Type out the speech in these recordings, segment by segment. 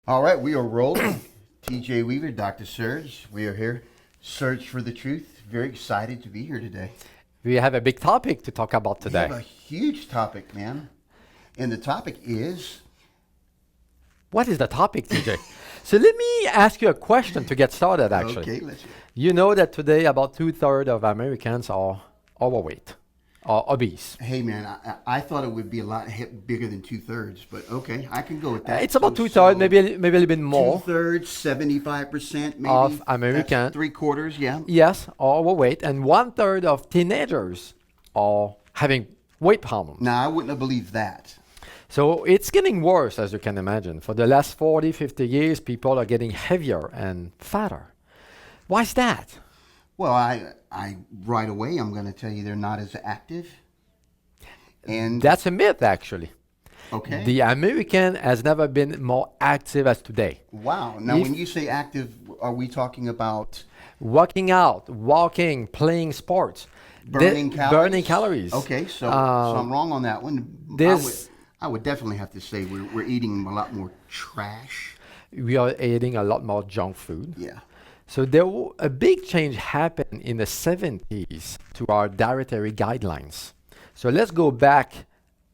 All right, we are rolling. TJ Weaver, Dr. Serge. We are here. Search for the truth. Very excited to be here today. We have a big topic to talk about We today. have a huge topic, man. And the topic is What is the topic, TJ? So let me ask you a question to get started, actually. okay. Let's hear it. You know that today about 2/3 of Americans are overweight or obese. Hey, man, I thought it would be a lot bigger than 2/3, but okay, I can go with that. It's about So- 2/3, so maybe a little bit more 2/3, 75%, maybe of American. That's 3/4, yeah. Yes, are overweight, and 1/3 of teenagers are having weight problems. Now, I wouldn't have believed that. So it's getting worse, as you can imagine. For the last 40, 50 years, people are getting heavier and fatter. Why is that? Well, I right away, I'm going to tell you they're not as active. And That's a myth, actually. okay. The American has never been more active as today. Wow. Now, If- when you say active, are we talking about Working out, walking, playing sports. burning calories? Burning calories. Okay, so I'm wrong on that one. this- I would definitely have to say we're eating a lot more trash. We are eating a lot more junk food. Yeah. So a big change happened in the 70s to our dietary guidelines. So let's go back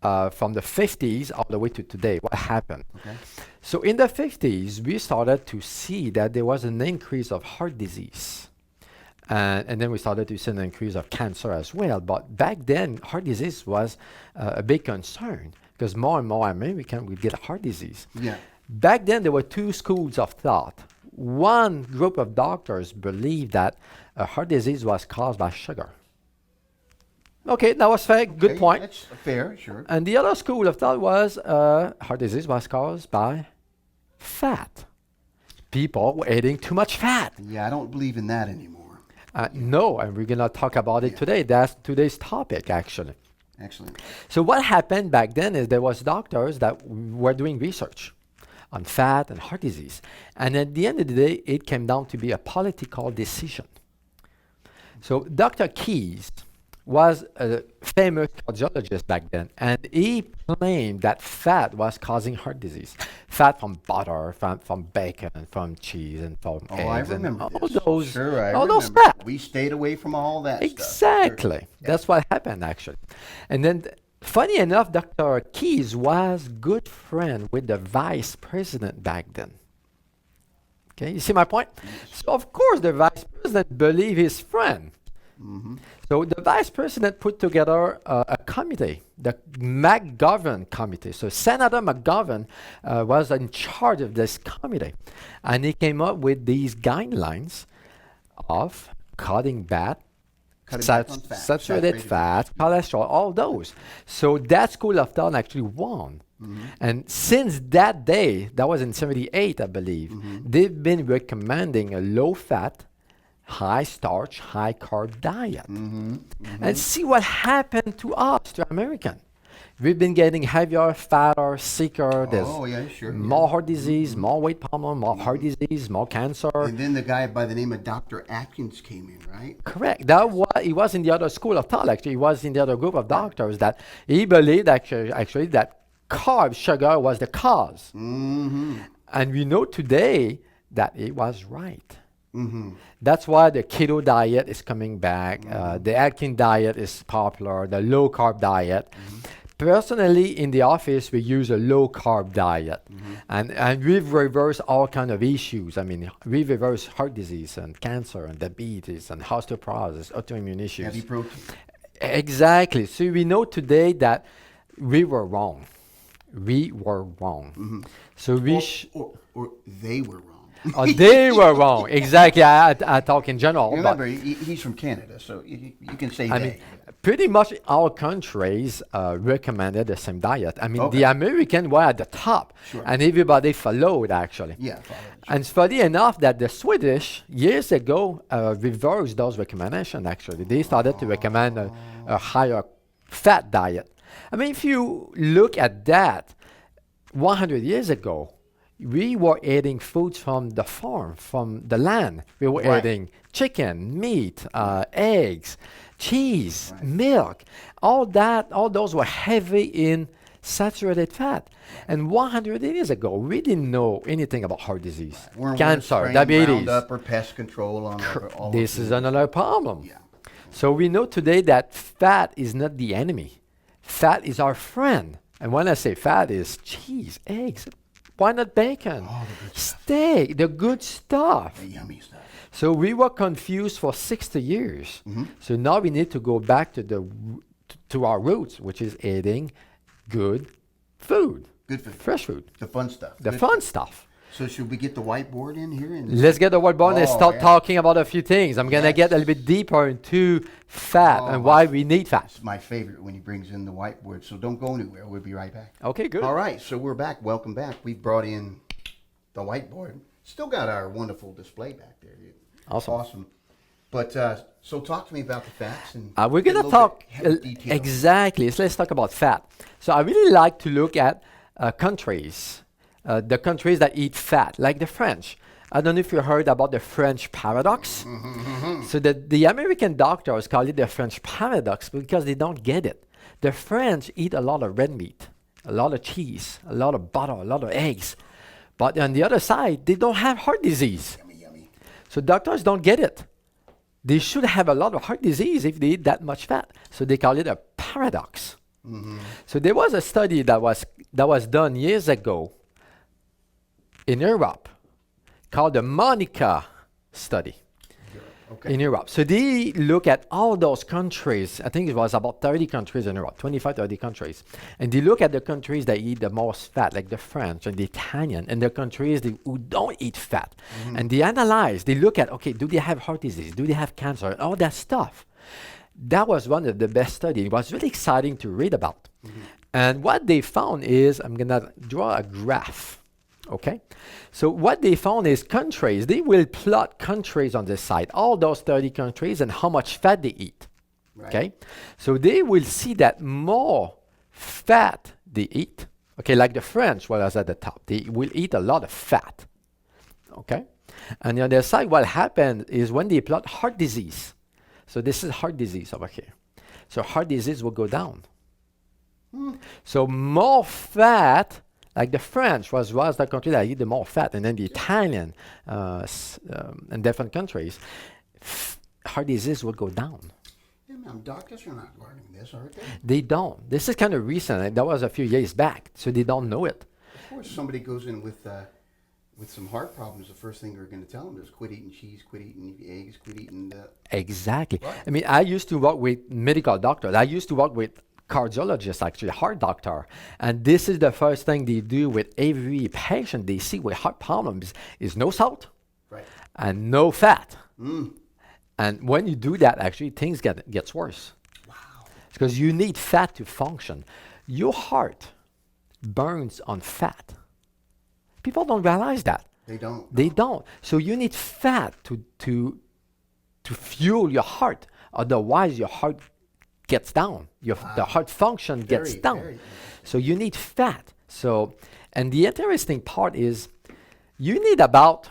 from the 50s all the way to today. What happened? Okay. So in the 50s, we started to see that there was an increase of heart disease. And then we started to see an increase of cancer as well. But back then, heart disease was a big concern because more and more Americans would get heart disease. Yeah. Back then, there were two schools of thought. One group of doctors believed that heart disease was caused by sugar. Okay, that was fair. Good Okay, point. That's fair, sure. And the other school of thought was heart disease was caused by fat. People were eating too much fat. Yeah, I don't believe in that anymore. No, and we're going to talk about it today. That's today's topic, actually. Excellent. So what happened back then is there was doctors that were doing research on fat and heart disease. And at the end of the day, it came down to be a political decision. So Dr. Keys was a famous cardiologist back then, and he claimed that fat was causing heart disease. Fat from butter, from bacon, from cheese, and from Oh, I eggs, and remember all this. those, Sure, I all those remember. fat. We stayed away from all that stuff. Exactly. Sure. That's what happened, actually. And then, funny enough, Dr. Keys was good friend with the vice president back then. Okay, you see my point? So, of course, the vice president believed his friend. Mm-hmm. So the vice president put together a committee, the McGovern committee. So Senator McGovern was in charge of this committee. And he came up with these guidelines of cutting back, Cutting back on fat, saturated fat, cholesterol, all those. So that school of thought actually won. Mm-hmm. And since that day, that was in 78, I believe, they've been recommending a low-fat, high-starch, high-carb diet. And see what happened to us, to American. We've been getting heavier, fatter, sicker. There's Oh, yeah, sure. more heart disease, more weight problem, more heart disease, more cancer. And then the guy by the name of Dr. Atkins came in, right? Correct. He was in the other school of thought, actually. He was in the other group of doctors that he believed actually that sugar was the cause. Mm-hmm. And we know today that he was right. Mm-hmm. That's why the keto diet is coming back. The Atkins diet is popular, the low-carb diet. Personally, in the office, we use a low-carb diet. And we've reversed all kind of issues. I mean, we've reversed heart disease and cancer and diabetes and osteoporosis, autoimmune issues. Heavy protein. Exactly. So we know today that we were wrong. We were wrong. So we Or they were wrong. they were wrong. Exactly. I talk in general. Remember, he's from Canada, so you can say I they. mean, pretty much all countries recommended the same diet. I mean, Okay. the American were at the top, Sure. and everybody followed, actually. Yeah. Follow it. And it's funny enough that the Swedish, years ago, reversed those recommendations, actually. They started to recommend a higher fat diet. I mean, if you look at that, 100 years ago, we were eating foods from the farm, from the land. We were Right. eating chicken, meat, eggs, cheese, Right. milk. All those were heavy in saturated fat. And 100 years ago, we didn't know anything about heart disease, We're cancer, spraying diabetes. Roundup or pest control on all This of is the- another problem. Yeah. So we know today that fat is not the enemy. Fat is our friend. And when I say fat is cheese, eggs, why not bacon, All the good stuff. steak, the good stuff. The yummy stuff. So we were confused for 60 years. So now we need to go back to our roots, which is eating good food, Good food. fresh food, The fun stuff. the Good fun food. stuff. So should we get the whiteboard in here? And Let's get the whiteboard and Oh, start yeah. talking about a few things. I'm going to get a Yes. little bit deeper into fat Oh, and why we need fat. It's my favorite when he brings in the whiteboard. So don't go anywhere. We'll be right back. Okay, good. All right. So we're back. Welcome back. We brought in the whiteboard. Still got our wonderful display back there. Awesome. Awesome. But so talk to me about the fats. And We're get a going to little talk bit heavy detail. exactly. So let's talk about fat. So I really like to look at countries, the countries that eat fat, like the French. I don't know if you heard about the French paradox. So the American doctors call it the French paradox because they don't get it. The French eat a lot of red meat, a lot of cheese, a lot of butter, a lot of eggs. But on the other side, they don't have heart disease. Yummy, yummy. So doctors don't get it. They should have a lot of heart disease if they eat that much fat. So they call it a paradox. So there was a study that was done years ago in Europe called the Monica study Okay. in Europe. So they look at all those countries. I think it was about 30 countries in Europe, 25, 30 countries. And they look at the countries that eat the most fat, like the French and the Italian, and the countries who don't eat fat. And they analyze, they look at, okay, do they have heart disease? Do they have cancer? And all that stuff. That was one of the best studies. It was really exciting to read about. And what they found is, I'm going to draw a graph. Okay, so what they found is countries, they will plot countries on this side, all those 30 countries and how much fat they eat. Right. Okay, so they will see that more fat they eat, okay, like the French was at the top, they will eat a lot of fat. Okay, and on the other side, what happened is when they plot heart disease, so this is heart disease over here, so heart disease will go down. So more fat, like the French was the country that eat the more fat, and then the Italian and different countries, heart disease will go down. Yeah, ma'am, doctors are not learning this, are they? They don't. This is kind of recent. And that was a few years back, so they don't know it. Of course, somebody goes in with some heart problems. The first thing they're going to tell them is quit eating cheese, quit eating eggs, quit eating. Exactly. Right. I mean, I used to work with medical doctors. I used to work with cardiologists, actually, heart doctor. And this is the first thing they do with every patient they see with heart problems is no salt Right. and no fat. And when you do that, actually, things gets worse. Wow. Because you need fat to function. Your heart burns on fat. People don't realize that. They don't. They don't. So you need fat to fuel your heart. Otherwise, your heart gets down. The heart function gets Very, down. very. So you need fat. So, and the interesting part is you need about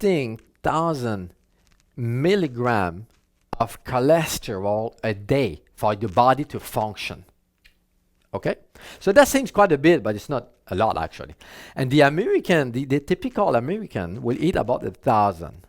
15,000 milligram of cholesterol a day for your body to function. Okay? So that seems quite a bit, but it's not a lot actually. And the American, the typical American will eat about 1,000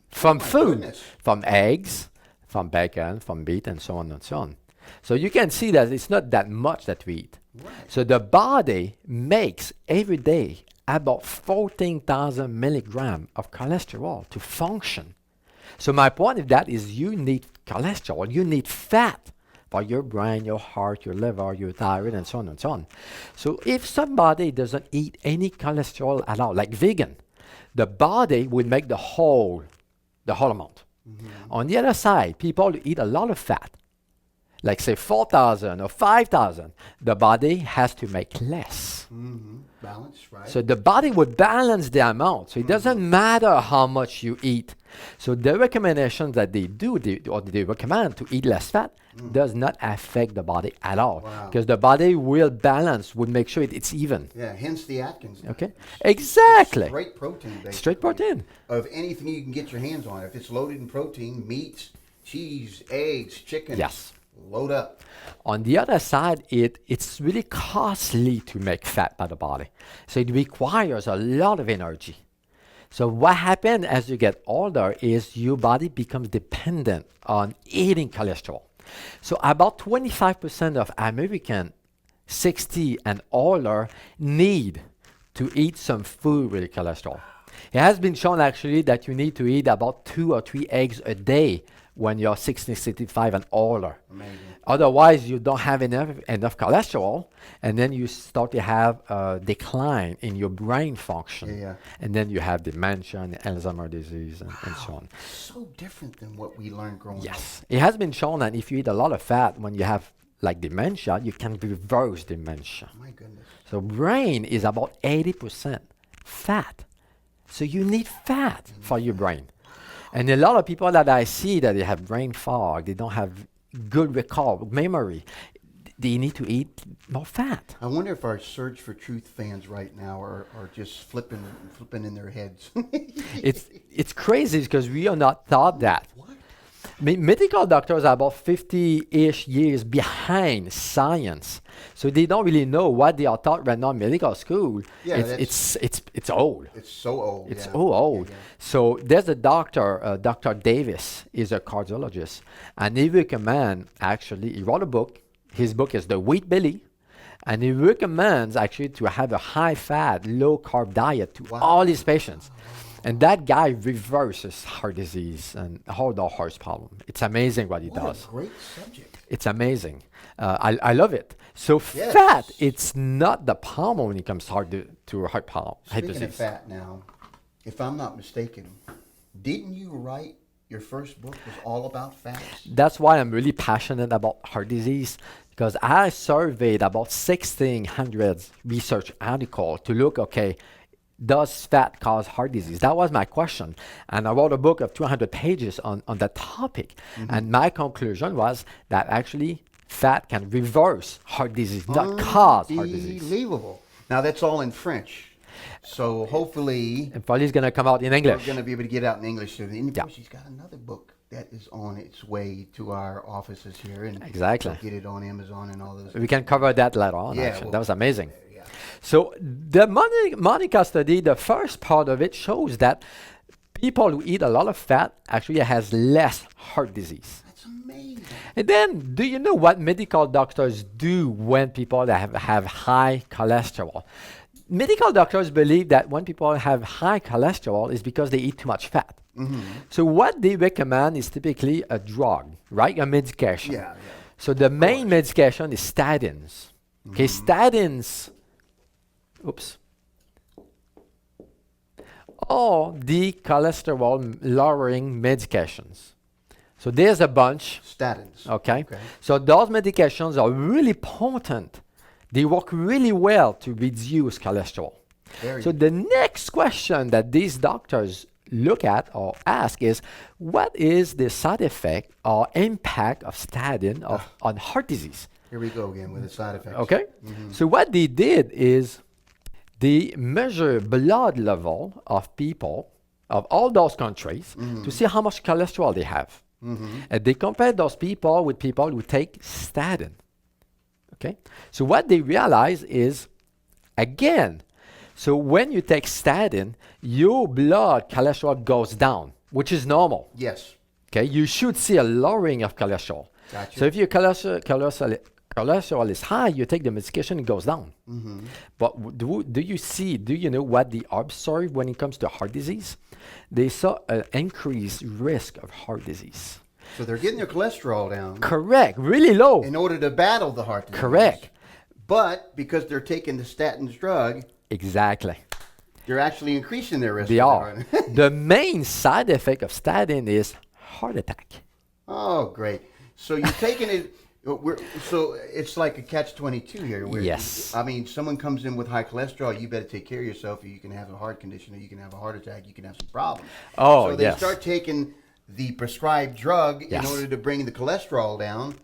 from my food, goodness. from eggs, from bacon, from meat, and so on and so on. So you can see that it's not that much that we eat. Right. So the body makes every day about 14,000 milligram of cholesterol to function. So my point of that is you need cholesterol, you need fat for your brain, your heart, your liver, your thyroid, and so on and so on. So if somebody doesn't eat any cholesterol at all, like vegan, the body will make the whole amount. On the other side, people who eat a lot of fat, like say 4,000 or 5,000, the body has to make less. Balance, right? So the body would balance the amount. So it doesn't matter how much you eat. So the recommendations that they do, or they recommend to eat less fat, does not affect the body at all. Wow. Because the body will balance, will make sure it's even. Yeah, hence the Atkins diet. Okay? Exactly. Straight protein, basically. Straight protein. Of anything you can get your hands on. If it's loaded in protein, meats, cheese, eggs, chicken. Yes. Load up. On the other side, it's really costly to make fat by the body. So it requires a lot of energy. So what happens as you get older is your body becomes dependent on eating cholesterol. So about 25% of Americans 60 and older need to eat some food with cholesterol. It has been shown actually that you need to eat about 2 or 3 eggs a day when you're 60, 65 and older. Amazing. Otherwise, you don't have enough cholesterol, and then you start to have a decline in your brain function. Yeah. And then you have dementia and Alzheimer's disease and so on. So different than what we learned growing up. Yes. It has been shown that if you eat a lot of fat, when you have like dementia, you can reverse dementia. My goodness. So brain is about 80% fat. So you need fat for your brain. And a lot of people that I see that they have brain fog, they don't have good recall, memory, they need to eat more fat. I wonder if our Search for Truth fans right now are just flipping in their heads. It's crazy because we are not taught that. What? Medical doctors are about 50-ish years behind science. So they don't really know what they are taught right now in medical school. Yeah, it's old. It's so old. It's yeah. so old. Yeah. So there's a doctor, Dr. Davis, is a cardiologist, and he recommends, actually, he wrote a book. His book is The Wheat Belly, and he recommends actually to have a high-fat, low-carb diet to all his patients. And that guy reverses heart disease and all the heart problem. It's amazing what he does. What a great subject. It's amazing. I love it. So Yes. fat, it's not the problem when it comes to heart problem. Heart Speaking of disease. fat now, if I'm not mistaken, didn't you write your first book was all about fats? That's why I'm really passionate about heart disease, because I surveyed about 1,600 research articles to look, okay, does fat cause heart disease? That was my question. And I wrote a book of 200 pages on that topic. And my conclusion was that actually fat can reverse heart disease, not cause heart disease. Unbelievable. Now that's all in French. So hopefully And probably it's going to come out in we're English. going to be able to get out in English soon. And of Yeah. course, she's got another book that is on its way to our offices here. And Exactly. we'll get it on Amazon and all those. We can cover that later on, Yeah, actually. well, That was amazing. Yeah. So the Monica study, the first part of it shows that people who eat a lot of fat actually has less heart disease. That's amazing. And then, do you know what medical doctors do when people that have high cholesterol? Medical doctors believe that when people have high cholesterol is because they eat too much fat. So what they recommend is typically a drug, right? A medication. Yeah, yeah. So the main medication is statins. Okay, statins, oops, or the cholesterol lowering medications. So there's a bunch, Statins. okay? So those medications are really potent. They work really well to reduce cholesterol. So the next question that these doctors look at or ask is, what is the side effect or impact of statin on heart disease? Here we go again with the side effects. Okay? So what they did is they measure blood level of people of all those countries to see how much cholesterol they have. And they compare those people with people who take statin. Okay? So what they realize is, again, so when you take statin, your blood cholesterol goes down, which is normal. Yes. Okay? You should see a lowering of cholesterol. Gotcha. So if your cholesterol is high, you take the medication, it goes down. But do you know what they observed when it comes to heart disease? They saw an increased risk of heart disease. So they're getting their cholesterol down Correct, really low. in order to battle the heart disease. Correct. But because they're taking the statins drug, Exactly. they're actually increasing their risk. They of are. heart- The main side effect of statin is heart attack. Oh, great. So you're taking it. So it's like a catch-22 here. Where Yes. I mean, someone comes in with high cholesterol, you better take care of yourself, or you can have a heart condition, or you can have a heart attack, you can have some problems. Oh, So they yes. start taking the prescribed drug Yes. in order to bring the cholesterol down,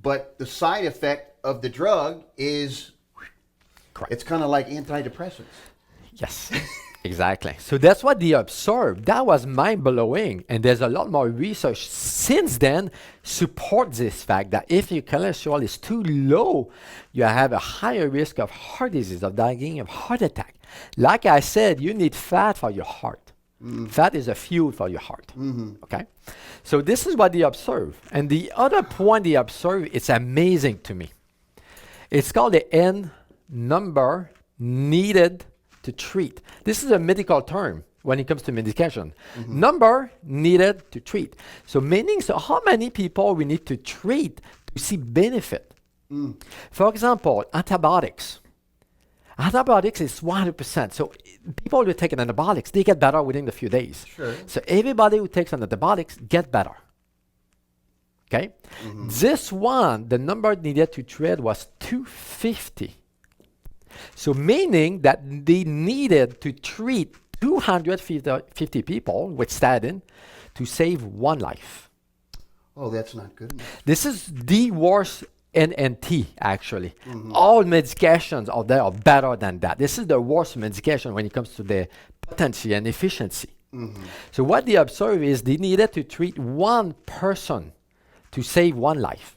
but the side effect of the drug is Correct. it's kind of like antidepressants. Yes. Exactly. So that's what they observed. That was mind-blowing. And there's a lot more research since then support this fact that if your cholesterol is too low, you have a higher risk of heart disease, of dying of heart attack. Like I said, you need fat for your heart. Fat is a fuel for your heart. Okay? So this is what they observe. And the other point they observe, it's amazing to me. It's called the N number needed to treat. This is a medical term when it comes to medication. Number needed to treat. So meaning, so how many people we need to treat to see benefit? For example, antibiotics. Antibiotics is 100%. So people who take antibiotics, they get better within a few days. Sure. So everybody who takes antibiotics get better. Okay? This one, the number needed to treat was 250. So meaning that they needed to treat 250 people with statin to save one life. Oh, that's not good enough. This is the worst NNT, actually. All medications out there are better than that. This is the worst medication when it comes to the potency and efficiency. So what they observe is they needed to treat one person to save one life.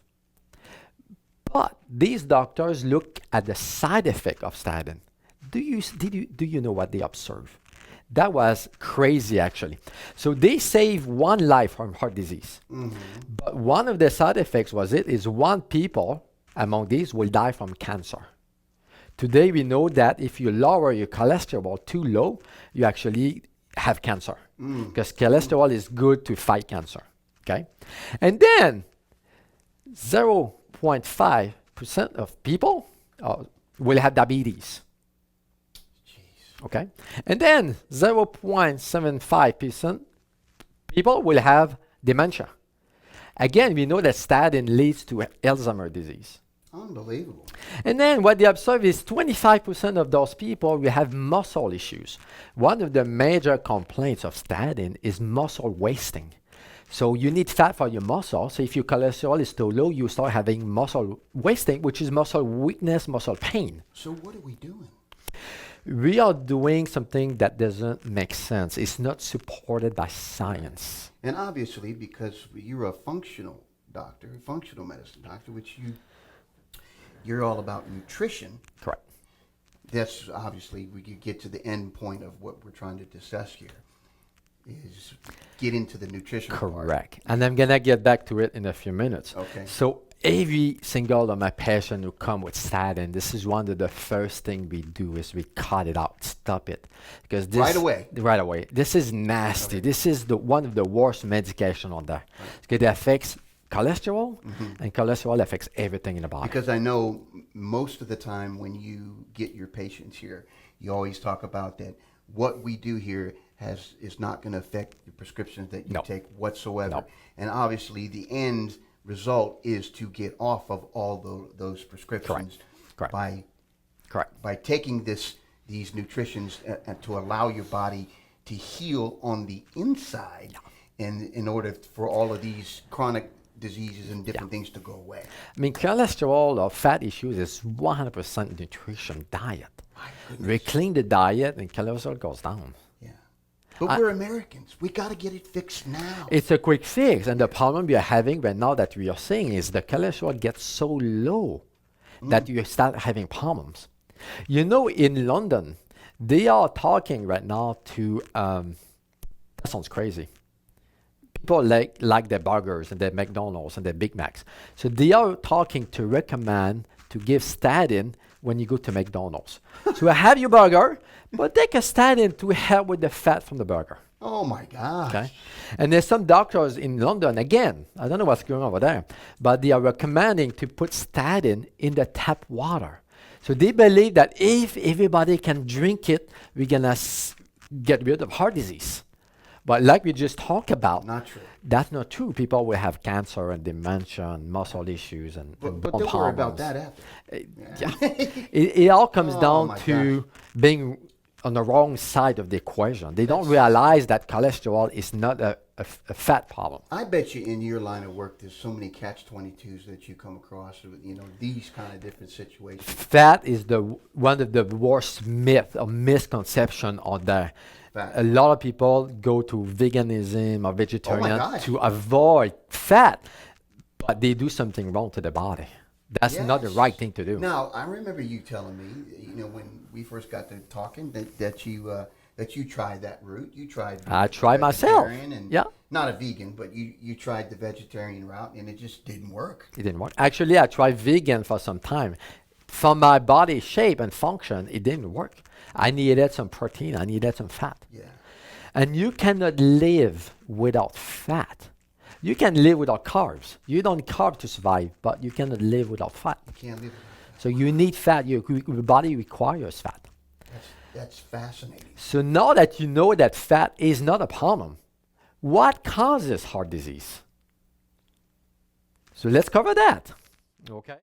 But these doctors look at the side effect of statin. Do you know what they observe? That was crazy, actually. So they save one life from heart disease. But one of the side effects is one people among these will die from cancer. Today we know that if you lower your cholesterol too low, you actually have cancer. Because cholesterol is good to fight cancer. Okay? And then 0.5% of people will have diabetes. Okay? And then 0.75% people will have dementia. Again, we know that statin leads to Alzheimer's disease. Unbelievable. And then what they observe is 25% of those people will have muscle issues. One of the major complaints of statin is muscle wasting. So you need fat for your muscle. So if your cholesterol is too low, you start having muscle wasting, which is muscle weakness, muscle pain. So what are we doing? We are doing something that doesn't make sense. It's not supported by science. And obviously, because you're a functional doctor, a functional medicine doctor, which you're all about nutrition. Correct. That's obviously we could get to the end point of what we're trying to discuss here. Is get into the nutrition Correct. And I'm going to get back to it in a few minutes. Okay. So every single of my patients who come with statin, this is one of the first things we do is we cut it out, stop it. Because this Right away. Right away. This is nasty. Okay. This is one of the worst medication on there. Because it affects cholesterol, and cholesterol affects everything in the body. Because I know most of the time when you get your patients here, you always talk about that what we do here is not going to affect the prescriptions that you take whatsoever. No. And obviously the end result is to get off of all those prescriptions. Correct. By taking these nutritions to allow your body to heal on the inside, and in order for all of these chronic diseases and different things to go away. I mean, cholesterol or fat issues is 100% nutrition diet. We clean the diet and cholesterol goes down. Yeah. But we're Americans. We got to get it fixed now. It's a quick fix. And the problem we are having right now that we are seeing is the cholesterol gets so low that you start having problems. You know, in London, they are talking right now to, that sounds crazy. People like their burgers and their McDonald's and their Big Macs. So they are talking to recommend to give statin when you go to McDonald's. So have your burger, but take a statin to help with the fat from the burger. Oh my gosh. Okay? And there's some doctors in London, again, I don't know what's going on over there, but they are recommending to put statin in the tap water. So they believe that if everybody can drink it, we're going to get rid of heart disease. But like we just talked about, Not true. that's not true. People will have cancer and dementia and muscle issues and But bone don't worry about problems. that after. Yeah. It all comes Oh down my to being on the wrong side of the equation. They don't realize that cholesterol is not a fat problem. I bet you in your line of work, there's so many catch-22s that you come across, you know, these kind of different situations. Fat is one of the worst myth or misconception on there. Fat. A lot of people go to veganism or vegetarian gosh. to avoid fat, but they do something wrong to the body. That's not the Yes. right thing to do. Now, I remember you telling me, you know, when we first got to talking, that you tried that route. You tried. I tried myself. vegetarian and Yeah. Not a vegan, but you tried the vegetarian route, and it just didn't work. It didn't work. Actually, I tried vegan for some time. For my body shape and function, it didn't work. I needed some protein. I needed some fat. Yeah. And you cannot live without fat. You can live without carbs. You don't carb to survive, but you cannot live without fat. You can't live without So you need fat. Your body requires fat. that. That's fascinating. So now that you know that fat is not a problem, what causes heart disease? So let's cover that. Okay.